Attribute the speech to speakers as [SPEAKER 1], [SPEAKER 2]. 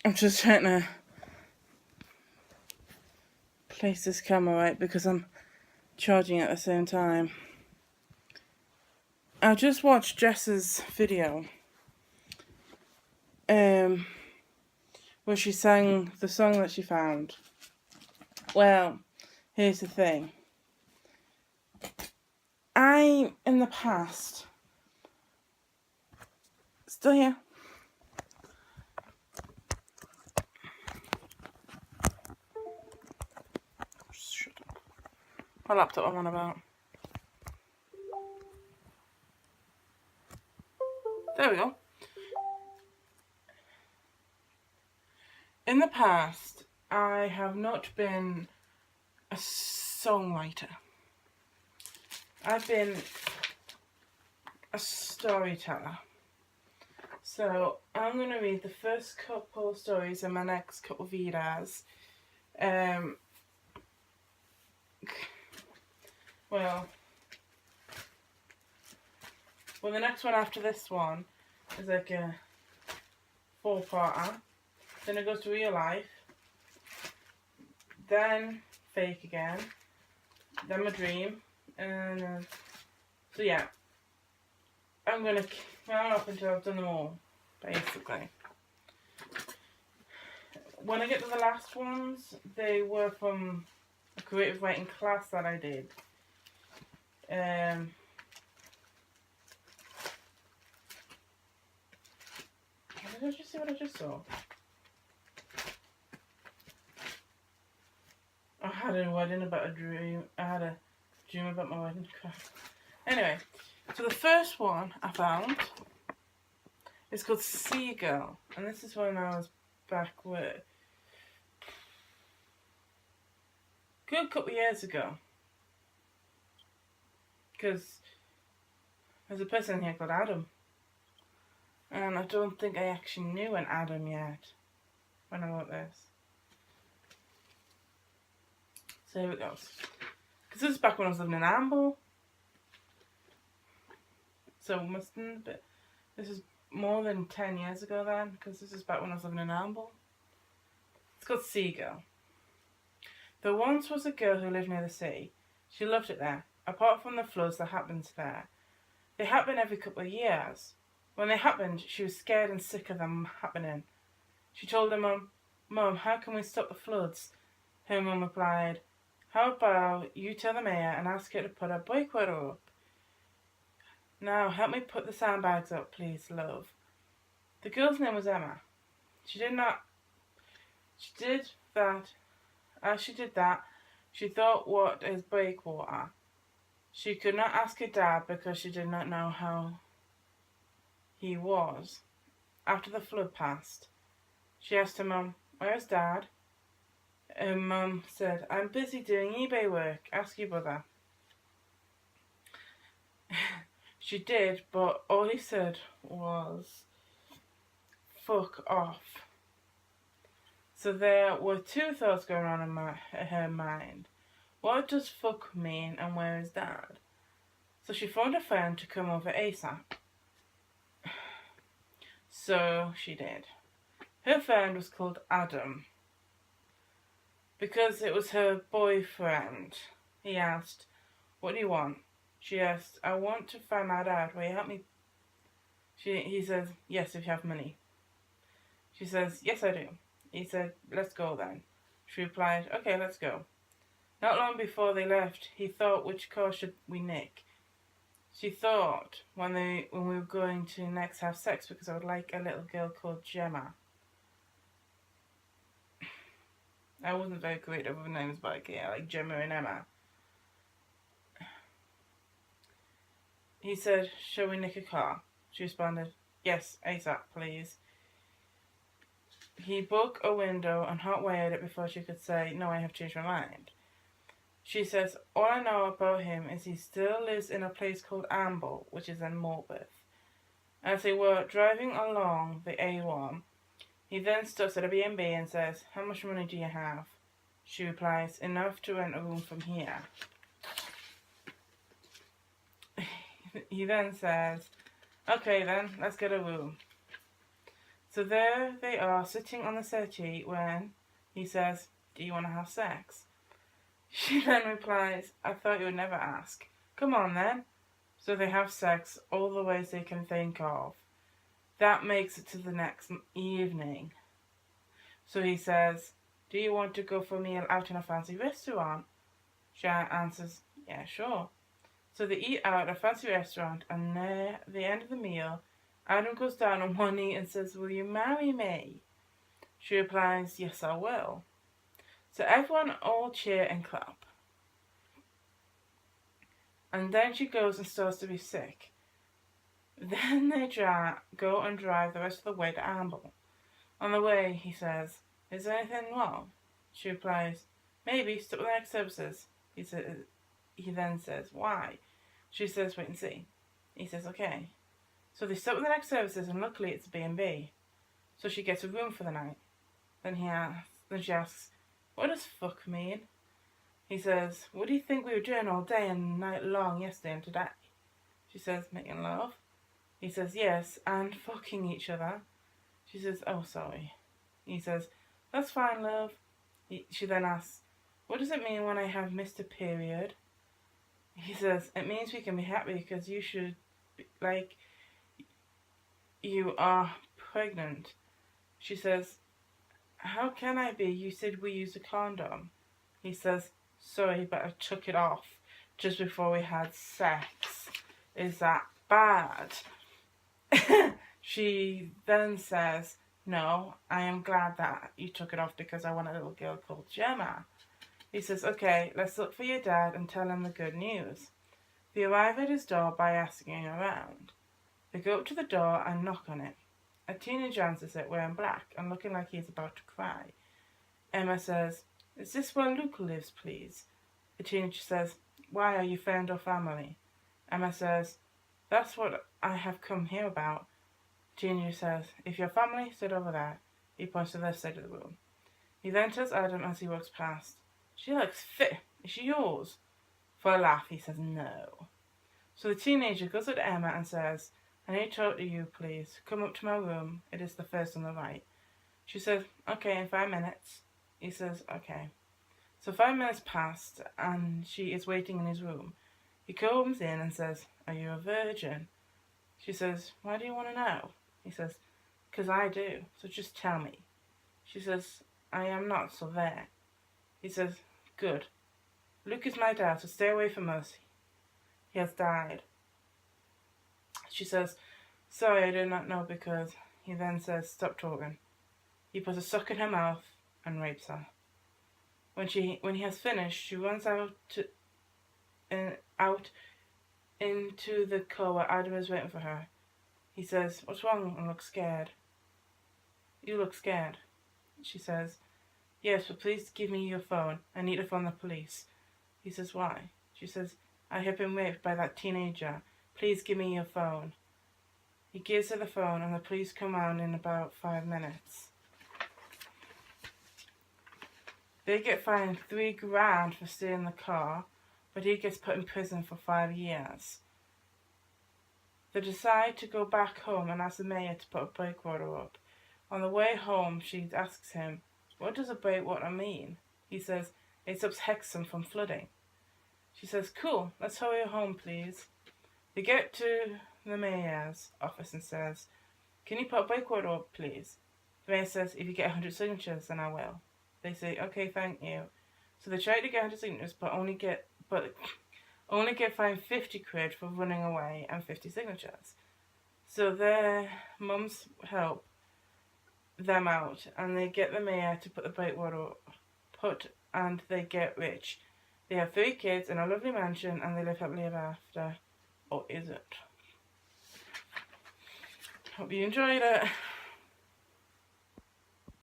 [SPEAKER 1] I'm just trying to place this camera right because I'm charging at the same time. I just watched Jess's video where she sang the song that she found. Well, here's the thing. I, in the past, still here. Shut up. My laptop I'm on about. There we go. In the past, I have not been a songwriter. I've been a storyteller. So I'm going to read the first couple of stories in my next couple of Vedas. Well, the next one after this one is like a 4-parter. Then it goes to real life. Then fake again. Then my dream. And so yeah. I'm going to keep on up until I've done them all, basically. When I get to the last ones, they were from a creative writing class that I did. Did I just see what I just saw? I had a wedding about a dream. I had a dream about my wedding. Anyway, so the first one I found is called Seagull, and this is when I was back with good couple of years ago. Because there's a person here called Adam. And I don't think I actually knew an Adam yet when I wrote this. So here it goes. Because this is back when I was living in Amble. So this is more than 10 years ago then. Because this is back when I was living in Amble. It's called Seagull. There once was a girl who lived near the sea. She loved it there. Apart from the floods that happened there. They happen every couple of years. When they happened, she was scared and sick of them happening. She told her mum, "Mum, how can we stop the floods?" Her mum replied, "How about you tell the mayor and ask her to put a breakwater up? Now, help me put the sandbags up, please, love." The girl's name was Emma. As she did that, she thought, what is breakwater? She could not ask her dad because she did not know how he was. After the flood passed, she asked her mum, "Where's Dad?" Her mum said, "I'm busy doing eBay work. Ask your brother." She did, but all he said was, "Fuck off." So there were two thoughts going on in her mind. What does fuck mean and where is Dad? So she phoned a friend to come over ASAP. So she did. Her friend was called Adam. Because it was her boyfriend. He asked, "What do you want?" She asked, "I want to find my dad. Will you help me?" He says, "Yes, if you have money." She says, "Yes, I do." He said, "Let's go then." She replied, "Okay, let's go." Not long before they left, he thought, which car should we nick? She thought when we were going to next have sex because I would like a little girl called Gemma. I wasn't very creative with names, but okay, I like Gemma and Emma. He said, "Shall we nick a car?" She responded, "Yes, ASAP, please." He broke a window and hot-wired it before she could say, "No, I have changed my mind." She says, "All I know about him is he still lives in a place called Amble, which is in Morpeth." As they were driving along the A1, he then stops at a B&B and says, "How much money do you have?" She replies, "Enough to rent a room from here." He then says, "Okay then, let's get a room." So there they are sitting on the settee when he says, "Do you want to have sex?" She then replies, "I thought you would never ask. Come on then." So they have sex all the ways they can think of. That makes it to the next evening. So he says, "Do you want to go for a meal out in a fancy restaurant?" She answers, "Yeah, sure." So they eat out at a fancy restaurant, and near the end of the meal, Adam goes down on one knee and says, "Will you marry me?" She replies, "Yes, I will." So everyone all cheer and clap. And then she goes and starts to be sick. Then they go and drive the rest of the way to Amble. On the way, he says, "Is there anything wrong?" She replies, "Maybe, stop with the next services." He then says, "Why?" She says, "Wait and see." He says, "Okay." So they stop with the next services, and luckily it's a B&B. So she gets a room for the night. Then she asks, "What does fuck mean?" He says, "What do you think we were doing all day and night long yesterday and today?" She says, "Making love." He says, "Yes, and fucking each other." She says, "Oh, sorry." He says, "That's fine, love." She then asks, "What does it mean when I have missed a period?" He says, "It means we can be happy because you should be, like, you are pregnant." She says, "How can I be? You said we used a condom." He says, "Sorry, but I took it off just before we had sex. Is that bad?" She then says, "No, I am glad that you took it off because I want a little girl called Gemma." He says, "Okay, let's look for your dad and tell him the good news." They arrive at his door by asking around. They go up to the door and knock on it. A teenager answers it wearing black and looking like he is about to cry. Emma says, "Is this where Luke lives, please?" The teenager says, "Why, are you friend or family?" Emma says, "That's what I have come here about." The teenager says, "If your family, sit over there." He points to the left side of the room. He then tells Adam as he walks past, "She looks fit. Is she yours?" For a laugh, he says no. So the teenager goes up to Emma and says, "I need to talk to you, please. Come up to my room. It is the first on the right." She says, "Okay, in 5 minutes." He says, "Okay." So 5 minutes passed, and she is waiting in his room. He comes in and says, "Are you a virgin?" She says, "Why do you want to know?" He says, "'Cause I do, so just tell me." She says, "I am not, so there." He says, "Good. Luke is my dad, so stay away from us. He has died." She says, "Sorry, I did not know because..." He then says, "Stop talking." He puts a sock in her mouth and rapes her. When he has finished, she runs out into the car where Adam is waiting for her. He says, "What's wrong?" and looks scared. "You look scared." She says, "Yes, but please give me your phone. I need to phone the police." He says, "Why?" She says, "I have been raped by that teenager. Please give me your phone." He gives her the phone and the police come round in about 5 minutes. They get fined $3,000 for stealing the car, but he gets put in prison for 5 years. They decide to go back home and ask the mayor to put a breakwater up. On the way home, she asks him, "What does a breakwater mean?" He says, "It stops Hexham from flooding." She says, "Cool, let's hurry home, please." They get to the mayor's office and says, "Can you put a breakwater up, please?" The mayor says, "If you get 100 signatures, then I will." They say, "Okay, thank you." So they try to get 100 signatures, but only get fined 50 quid for running away and 50 signatures. So their mums help them out, and they get the mayor to put the breakwater up, and they get rich. They have 3 kids in a lovely mansion, and they live happily ever after. Or is it? Hope you enjoyed it.